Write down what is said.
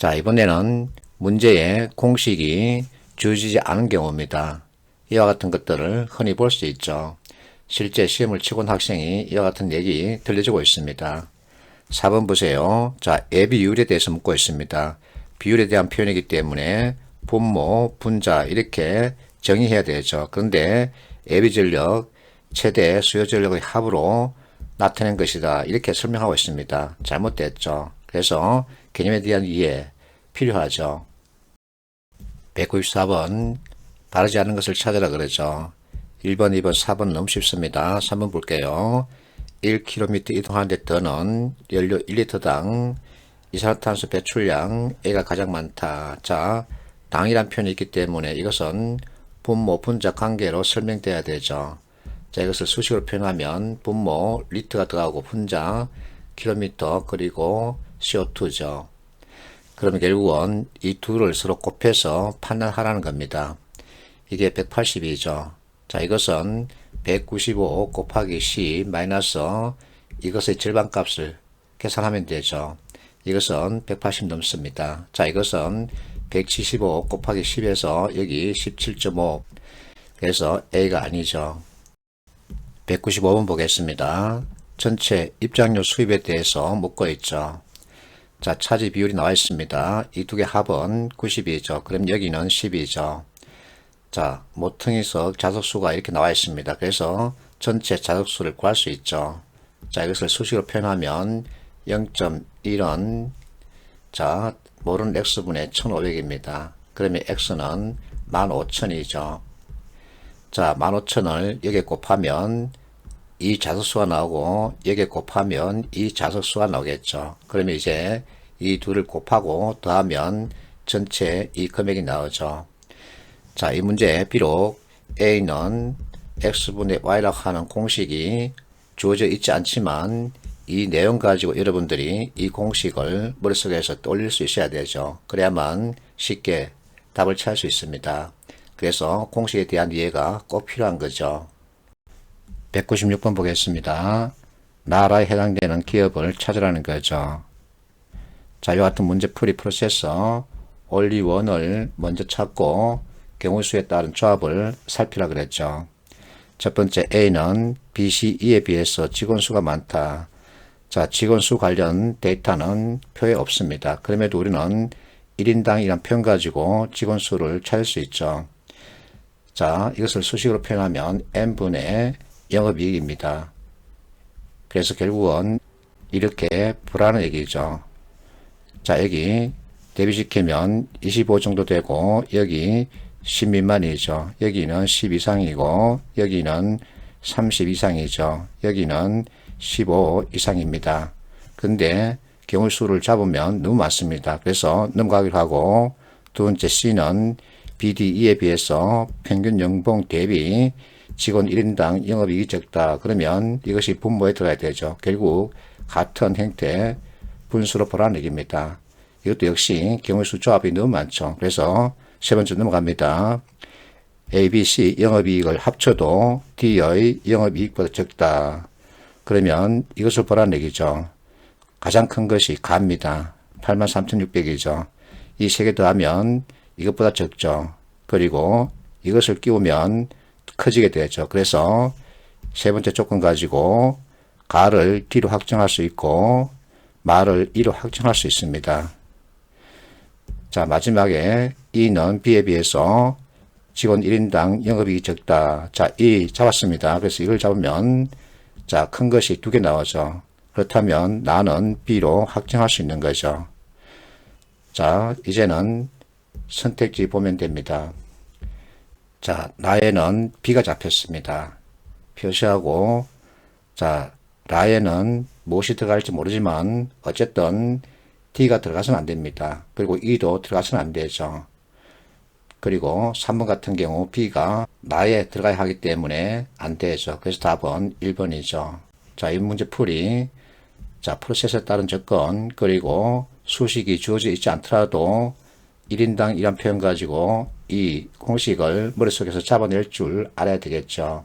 자, 이번에는 문제의 공식이 주어지지 않은 경우입니다. 이와 같은 것들을 흔히 볼 수 있죠. 실제 시험을 치고 온 학생이 이와 같은 얘기 들려주고 있습니다. 4번 보세요. 자, 애 비율에 대해서 묻고 있습니다. 비율에 대한 표현이기 때문에 분모, 분자 이렇게 정의해야 되죠. 그런데 애비 전력, 최대 수요 전력의 합으로 나타낸 것이다. 이렇게 설명하고 있습니다. 잘못됐죠. 그래서 개념에 대한 이해 필요하죠. 194번 바르지 않은 것을 찾으라 그러죠. 1번, 2번, 4번 너무 쉽습니다. 3번 볼게요. 1km 이동하는데 드는 연료 1리터당 이산화탄소 배출량 A가 가장 많다. 자, 당이란 표현이 있기 때문에 이것은 분모, 분자 관계로 설명돼야 되죠. 자, 이것을 수식으로 표현하면 분모 리터가 들어가고 분자 킬로미터 그리고 CO2죠. 그러면 결국은 이 둘을 서로 곱해서 판단하라는 겁니다. 이게 180이죠. 자, 이것은 195 곱하기 C 마이너스 이것의 절반값을 계산하면 되죠. 이것은 180 넘습니다. 자, 이것은 175 곱하기 10에서 여기 17.5 그래서 A가 아니죠. 195번 보겠습니다. 전체 입장료 수입에 대해서 묻고 있죠. 자, 차지 비율이 나와 있습니다. 이 두 개 합은 90이죠. 그럼 여기는 10이죠. 자, 모퉁이석 자석수가 이렇게 나와 있습니다. 그래서 전체 자석수를 구할 수 있죠. 자, 이것을 수식으로 표현하면 0.1은 자, 모르는 x분의 1500입니다. 그러면 x는 15000이죠. 자, 15000을 여기에 곱하면 이 자석수가 나오고 여기에 곱하면 이 자석수가 나오겠죠. 그러면 이제 이 둘을 곱하고 더하면 전체 이 금액이 나오죠. 자, 이 문제 비록 A는 X분의 Y라고 하는 공식이 주어져 있지 않지만 이 내용 가지고 여러분들이 이 공식을 머릿속에서 떠올릴 수 있어야 되죠. 그래야만 쉽게 답을 찾을 수 있습니다. 그래서 공식에 대한 이해가 꼭 필요한 거죠. 196번 보겠습니다. 나라에 해당되는 기업을 찾으라는 거죠. 자, 이와 같은 문제풀이 프로세서 only1을 먼저 찾고 경우수에 따른 조합을 살피라 그랬죠. 첫 번째 A는 B, C, E에 비해서 직원수가 많다. 자, 직원수 관련 데이터는 표에 없습니다. 그럼에도 우리는 1인당이란 표현 가지고 직원수를 찾을 수 있죠. 자, 이것을 수식으로 표현하면 N분의 영업이익입니다. 그래서 결국은 이렇게 불하는 얘기죠. 자, 여기 대비시키면 25 정도 되고 여기 10 미만이죠. 여기는 10 이상이고 여기는 30 이상이죠. 여기는 15 이상입니다. 근데 경우수를 잡으면 너무 많습니다. 그래서 넘어가기로 하고 두 번째 C는 BDE에 비해서 평균 연봉 대비 직원 1인당 영업이익이 적다. 그러면 이것이 분모에 들어가야 되죠. 결국 같은 형태 분수로 보라는 얘기입니다. 이것도 역시 경우수 조합이 너무 많죠. 그래서 세 번째 넘어갑니다. A, B, C 영업이익을 합쳐도 D의 영업이익보다 적다. 그러면 이것을 보라는 얘기죠. 가장 큰 것이 가입니다. 83,600이죠. 이 세 개 더하면 이것보다 적죠. 그리고 이것을 끼우면 커지게 되죠. 그래서 세 번째 조건 가지고 가를 D로 확정할 수 있고 마를 E로 확정할 수 있습니다. 자, 마지막에 E는 B에 비해서 직원 1인당 영업이익이 적다. 자, E 잡았습니다. 그래서 이걸 잡으면 자, 큰 것이 두 개 나오죠. 그렇다면 나는 B로 확정할 수 있는 거죠. 자, 이제는 선택지 보면 됩니다. 자, 나에는 B가 잡혔습니다. 표시하고 자, 라에는 무엇이 들어갈지 모르지만 어쨌든 D가 들어가서는 안 됩니다. 그리고 E도 들어가서는 안 되죠. 그리고 3번 같은 경우 B가 나에 들어가야 하기 때문에 안 되죠. 그래서 답은 1번이죠. 자, 이 문제 풀이 자, 프로세스에 따른 접근 그리고 수식이 주어져 있지 않더라도 1인당 이란 표현 가지고 이 공식을 머릿속에서 잡아낼 줄 알아야 되겠죠.